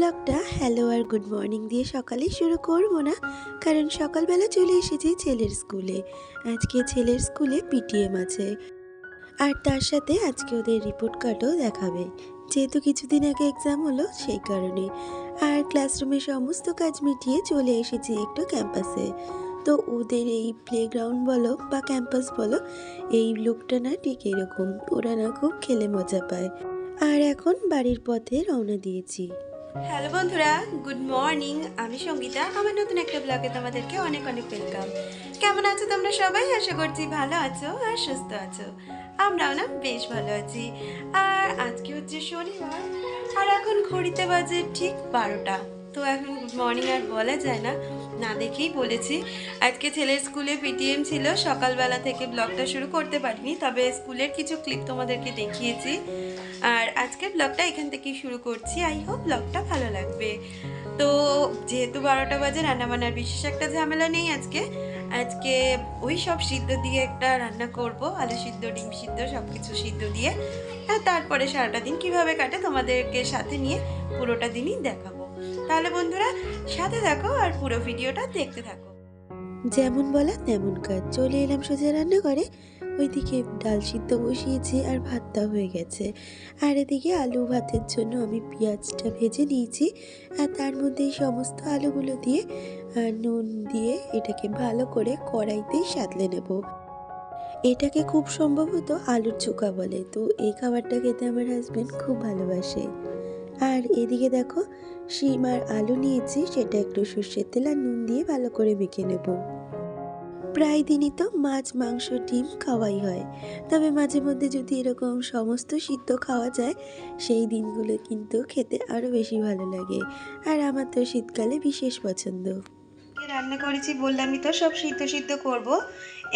ব্লগটা হ্যালো আর good morning দিয়ে সকালে শুরু করব না, কারণ সকালবেলা চলে এসেছি ছেলের স্কুলে। আজকে ছেলের স্কুলে পিটিএম আছে, আর তার সাথে আজকে ওদের রিপোর্ট কার্ডও দেখাবে, যেহেতু কিছুদিন আগে এক্সাম হলো সেই কারণে। আর ক্লাসরুমে সমস্ত কাজ মিটিয়ে চলে এসেছি একটু ক্যাম্পাসে। তো ওদের এই প্লেগ্রাউন্ড বলো বা ক্যাম্পাস বলো, এই লুকটা না ঠিক এরকম, ওরা না খুব খেলে মজা পায়। আর এখন বাড়ির পথে রওনা দিয়েছি। হ্যালো বন্ধুরা, গুড মর্নিং। আমি সঙ্গীতা, আমার নতুন একটা ব্লগে তোমাদেরকে অনেক অনেক ওয়েলকাম। কেমন আছো তোমরা সবাই? আশা করছি ভালো আছো আর সুস্থ আছো। আমরাও না বেশ ভালো আছি। আর আজকে হচ্ছে শনিবার, আর এখন ঘড়িতে বাজে ঠিক 12টা। তো এখন গুড মর্নিং আর বলা যায় না, না দেখেই বলেছি। আজকে ছেলের স্কুলে পিটিএম ছিল, সকালবেলা থেকে ব্লগটা শুরু করতে পারিনি, তবে স্কুলের কিছু ক্লিপ তোমাদেরকে দেখিয়েছি। আর আজকের ব্লগটা এখান থেকেই শুরু করছি। আই হোপ ব্লগটা ভালো লাগবে। তো যেহেতু 12টা বাজে, রান্নাবান্নার বিশেষ একটা ঝামেলা নেই আজকে। আজকে ওই সব সিদ্ধ দিয়ে একটা রান্না করব, আলু সিদ্ধ, ডিম সিদ্ধ, সব কিছু সিদ্ধ দিয়ে। আর তারপরে সারাটা দিন কীভাবে কাটে তোমাদেরকে সাথে নিয়ে পুরোটা দিনই দেখাবো। তাহলে বন্ধুরা সাথে থাকো আর পুরো ভিডিওটা দেখতে থাকো। যেমন বলা তেমন কাজ, চলে এলাম সোজা রান্নাঘরে। ওইদিকে ডাল সিদ্ধ বসিয়েছি আর ভাতটা হয়ে গেছে। আর এদিকে আলু ভাতের জন্য আমি পেঁয়াজটা ভেজে নিয়েছি, আর তার মধ্যে সমস্ত আলুগুলো দিয়ে নুন দিয়ে এটাকে ভালো করে কড়াইতেই সাঁতলে নেব। এটাকে খুব সম্ভবত আলুর চোখা বলে। তো এই খাবারটা খেতে আমার হাজব্যান্ড খুব ভালোবাসে। আর এদিকে দেখো, শিম আর আলু নিয়েছি, সেটা একটু সর্ষের তেল আর নুন দিয়ে ভালো করে মেখে নেব। প্রায় দিনই তো মাছ, মাংস, ডিম খাওয়াই হয়, তবে মাঝে মধ্যে যদি এরকম সমস্ত সিদ্ধ খাওয়া যায়, সেই দিনগুলো কিন্তু খেতে আরও বেশি ভালো লাগে। আর আমার তো শীতকালে বিশেষ পছন্দ। রান্না করেছি বললামই তো, সব সিদ্ধ সিদ্ধ করব।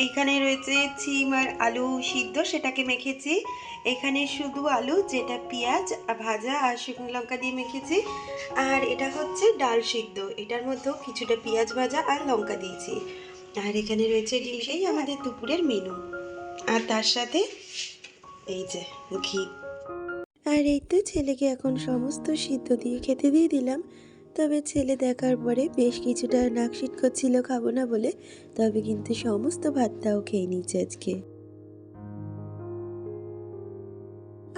এইখানে রয়েছে শিম আর আলু সিদ্ধ, সেটাকে মেখেছি। এখানে শুধু আলু, যেটা পেঁয়াজ ভাজা আর শুকনো লঙ্কা দিয়ে মেখেছি। আর এটা হচ্ছে ডাল সিদ্ধ, এটার মধ্যেও কিছুটা পেঁয়াজ ভাজা আর লঙ্কা দিয়েছি। আর এখানে রয়েছে ডিম, সেই আমাদের দুপুরের মেনু। আর তার সাথে এই যে ঘি। আর এই তো ছেলেকে এখন সমস্ত সিদ্ধ দিয়ে খেতে দিয়ে দিলাম। তবে ছেলে দেখার পরে বেশ কিছুটা নাকশিট করছিল খাবো না বলে, তবে কিন্তু সমস্ত ভাতটাও খেয়ে নিচ্ছে আজকে।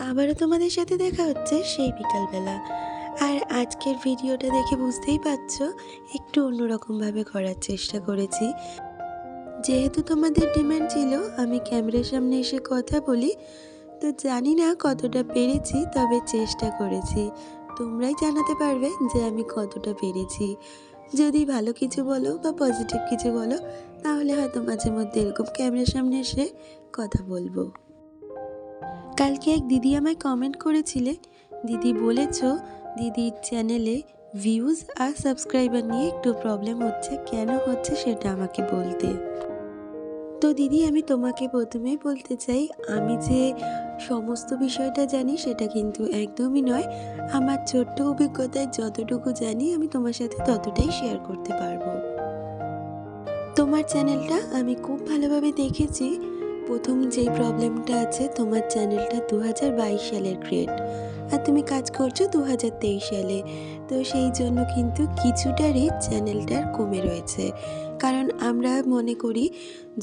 আবারও তোমাদের সাথে দেখা হচ্ছে সেই বিকালবেলা। আর আজকের ভিডিওটা দেখে বুঝতেই পারছো, একটু অন্যরকমভাবে করার চেষ্টা করেছি। যেহেতু তোমাদের ডিমান্ড ছিল আমি ক্যামেরার সামনে এসে কথা বলি, তো জানি না কতটা পেরেছি, তবে চেষ্টা করেছি। তোমরাই জানাতে পারবে যে আমি কতটা পেরেছি। যদি ভালো কিছু বলো বা পজিটিভ কিছু বলো, তাহলে হয়তো মাঝে মধ্যে এরকম ক্যামেরার সামনে এসে কথা বলবো। কালকে এক দিদি আমায় কমেন্ট করেছিলে, দিদি বলেছ দিদির চ্যানেলে ভিউজ আর সাবস্ক্রাইবার নিয়ে একটু প্রবলেম হচ্ছে, কেন হচ্ছে সেটা আমাকে বলতে। তো দিদি, আমি তোমাকে প্রথমেই বলতে চাই, আমি যে সমস্ত বিষয়টা জানি সেটা কিন্তু একদমই নয়। আমার ছোট্ট অভিজ্ঞতায় যতটুকু জানি আমি তোমার সাথে ততটাই শেয়ার করতে পারবো। তোমার চ্যানেলটা আমি খুব ভালোভাবে দেখেছি। প্রথম যেই প্রবলেমটা আছে, তোমার চ্যানেলটা 2022 সালের ক্রিয়েট, আর তুমি কাজ করছো 2023 সালে। তো সেই জন্য কিন্তু কিছুটা রিচ চ্যানেলটার কমে রয়েছে। কারণ আমরা মনে করি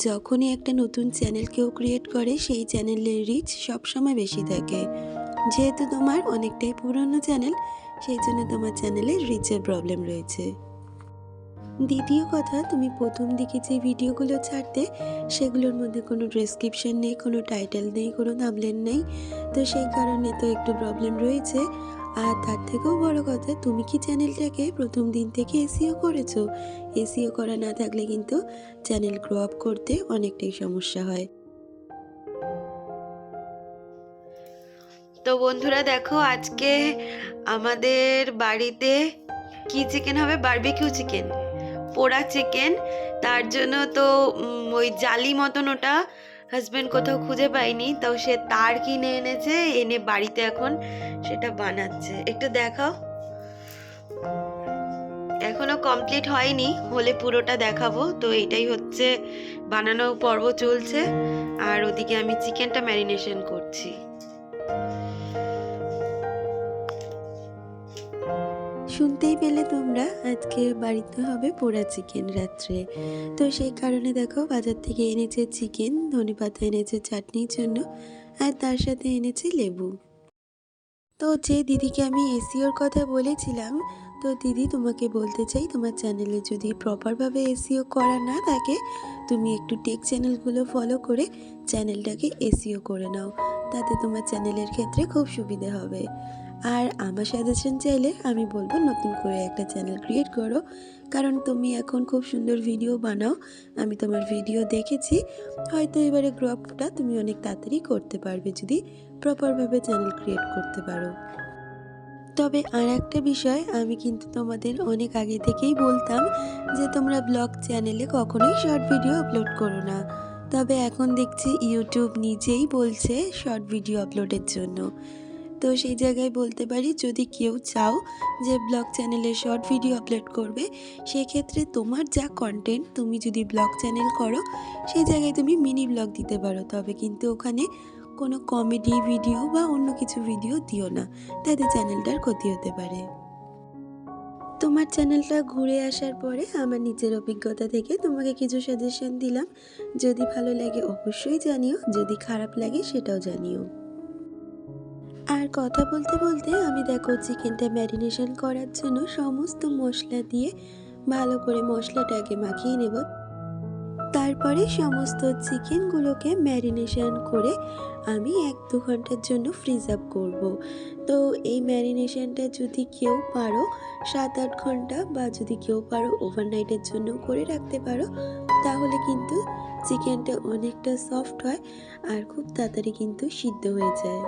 যখনই একটা নতুন চ্যানেল কেউ ক্রিয়েট করে, সেই চ্যানেলের রিচ সবসময় বেশি থাকে। যেহেতু তোমার অনেকটাই পুরনো চ্যানেল, সেই জন্য তোমার চ্যানেলে রিচের প্রবলেম রয়েছে। দ্বিতীয় কথা, তুমি প্রথম দিকে যে ভিডিওগুলো ছাড়তে, সেগুলোর মধ্যে কোনো ডেসক্রিপশন নেই, কোনো টাইটেল নেই, কোনো থাম্বনেল নেই। তো সেই কারণে তো একটু প্রবলেম রয়েছে। আর তার থেকেও বড় কথা, তুমি কি চ্যানেলটাকে প্রথম দিন থেকে এসইও করেছো? এসইও করা না থাকলে কিন্তু চ্যানেল গ্রো আপ করতে অনেকটাই সমস্যা হয়। তো বন্ধুরা দেখো, আজকে আমাদের বাড়িতে কি চিকেন হবে? বারবিকিউ চিকেন, পোড়া চিকেন। তার জন্য তো ওই জালি মতন ওটা হাজব্যান্ড কোথাও খুঁজে পায়নি, তো সে তার কিনে এনেছে, এনে বাড়িতে এখন সেটা বানাচ্ছে। একটু দেখাও। এখনো কমপ্লিট হয়নি, হলে পুরোটা দেখাবো। তো এটাই হচ্ছে বানানো পর্ব চলছে, আর ওদিকে আমি চিকেনটা ম্যারিনেশন করছি। শুনতেই পেলে তোমরা, আজকে বাড়িতে হবে পোড়া চিকেন রাত্রে। তো সেই কারণে দেখো বাজার থেকে এনেছে চিকেন, ধনেপাতা এনেছে চাটনির জন্য, আর তার সাথে এনেছে লেবু। তো যে দিদিকে আমি এসইওর কথা বলেছিলাম, তো দিদি তোমাকে বলতে চাই, তোমার চ্যানেলে যদি প্রপারভাবে এসইও করা না থাকে, তুমি একটু টেক চ্যানেলগুলো ফলো করে চ্যানেলটাকে এসইও করে নাও, তাতে তোমার চ্যানেলের ক্ষেত্রে খুব সুবিধে হবে। আর আমার সাজেশন চাইলে আমি বলবো নতুন করে একটা চ্যানেল ক্রিয়েট করো, কারণ তুমি এখন খুব সুন্দর ভিডিও বানাও, আমি তোমার ভিডিও দেখেছি। হয়তো এবারে গ্রো আপটা তুমি অনেক তাড়াতাড়ি করতে পারবে যদি প্রপারভাবে চ্যানেল ক্রিয়েট করতে পারো। তবে আর একটা বিষয়, আমি কিন্তু তোমাদের অনেক আগে থেকেই বলতাম যে তোমরা ব্লগ চ্যানেলে কখনোই শর্ট ভিডিও আপলোড করো না। তবে এখন দেখছি ইউটিউব নিজেই বলছে শর্ট ভিডিও আপলোডের জন্য। তো সেই জায়গায় বলতে পারি, যদি কেউ চাও যে ব্লগ চ্যানেলে শর্ট ভিডিও আপলোড করবে, সেক্ষেত্রে তোমার যা কন্টেন্ট, তুমি যদি ব্লগ চ্যানেল করো সেই জায়গায় তুমি মিনি ব্লগ দিতে পারো, তবে কিন্তু ওখানে কোনো কমেডি ভিডিও বা অন্য কিছু ভিডিও দিও না, তাতে চ্যানেলটার ক্ষতি হতে পারে। তোমার চ্যানেলটা ঘুরে আসার পরে আমার নিজের অভিজ্ঞতা থেকে তোমাকে কিছু সাজেশন দিলাম, যদি ভালো লাগে অবশ্যই জানিও, যদি খারাপ লাগে সেটাও জানিও। আর কথা বলতে বলতে আমি দেখো চিকেনটা ম্যারিনেশন করার জন্য সমস্ত মশলা দিয়ে ভালো করে মশলাটাকে মাখিয়ে নেব। তারপরে সমস্ত চিকেনগুলোকে ম্যারিনেশন করে আমি 1-2 ঘন্টার জন্য ফ্রিজ আপ করব। তো এই ম্যারিনেশনটা যদি কেউ পারো 7-8 ঘন্টা, বা যদি কেউ পারো ওভারনাইটের জন্য করে রাখতে পারো, তাহলে কিন্তু চিকেনটা অনেকটা সফট হয় আর খুব তাড়াতাড়ি কিন্তু সিদ্ধ হয়ে যায়।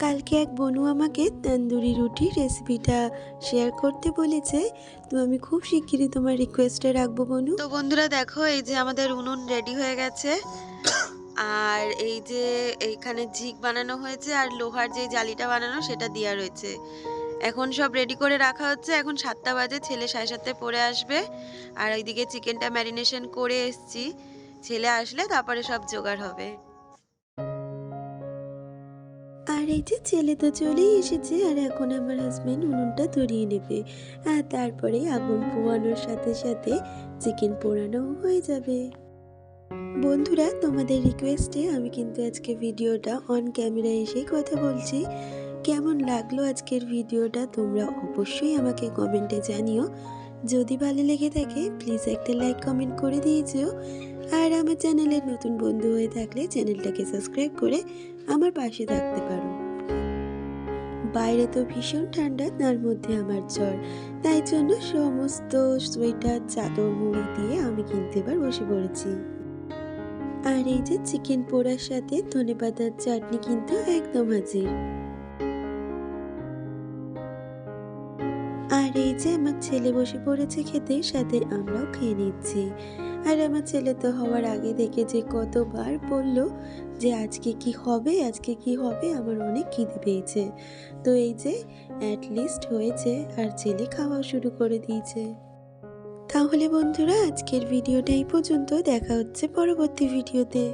কালকে এক বনু আমাকে তন্দুরি রুটির রেসিপিটা শেয়ার করতে বলেছে, তো আমি খুব শিগগিরই তোমার রিকোয়েস্টে রাখবো বনু। তো বন্ধুরা দেখো, এই যে আমাদের উনুন রেডি হয়ে গেছে, আর এই যে এইখানে ঝিক বানানো হয়েছে, আর লোহার যে জালিটা বানানো সেটা দেওয়া রয়েছে। এখন সব রেডি করে রাখা হচ্ছে। এখন 7টা বাজে, ছেলে 7:30 পরে আসবে। আর ওইদিকে চিকেনটা ম্যারিনেশন করে এসছি, ছেলে আসলে তারপরে সব জোগাড় হবে। আর এই যে ছেলে তো চলেই এসেছে, আর এখন আমার হাজবেন্ড উনুনটা ধরিয়ে নেবে, আর তারপরে আগুন পোয়ানোর সাথে সাথে চিকেন পোড়ানো হয়ে যাবে। বন্ধুরা, তোমাদের রিকোয়েস্টে আমি কিন্তু আজকে ভিডিওটা অন ক্যামেরা এসে কথা বলছি। কেমন লাগলো আজকের ভিডিওটা তোমরা অবশ্যই আমাকে কমেন্টে জানিও। যদি ভালো লেগে থাকে প্লিজ একটা লাইক কমেন্ট করে দিয়েছো, আর আমার চ্যানেলের নতুন বন্ধু হয়ে থাকলে চ্যানেলটাকে সাবস্ক্রাইব করে আমার পাশে থাকতে পারো। বাইরে তো ভীষণ ঠান্ডা, তার মধ্যে আমার জ্বর, তাই জন্য সমস্ত সোয়েটার চাদর মুড়ি দিয়ে আমি কিন্তু এবার বসে পড়েছি। আর এই যে চিকেন পোড়ার সাথে ধনেপাতার চাটনি কিন্তু একদম হাজির। আর এই যে আমার ছেলে বসে পড়েছে খেতে, সাথে আমরাও খেয়ে নিচ্ছি। আর আমার ছেলে তো হওয়ার আগে থেকে যে কতবার বলল যে আজকে কি হবে, আজকে কি হবে, আমার অনেক খিদে পেয়েছে। তো এই যে অ্যাটলিস্ট হয়েছে, আর ছেলে খাওয়া শুরু করে দিয়েছে। তাহলে বন্ধুরা, আজকের ভিডিওটা এই পর্যন্ত, দেখা হচ্ছে পরবর্তী ভিডিওতে।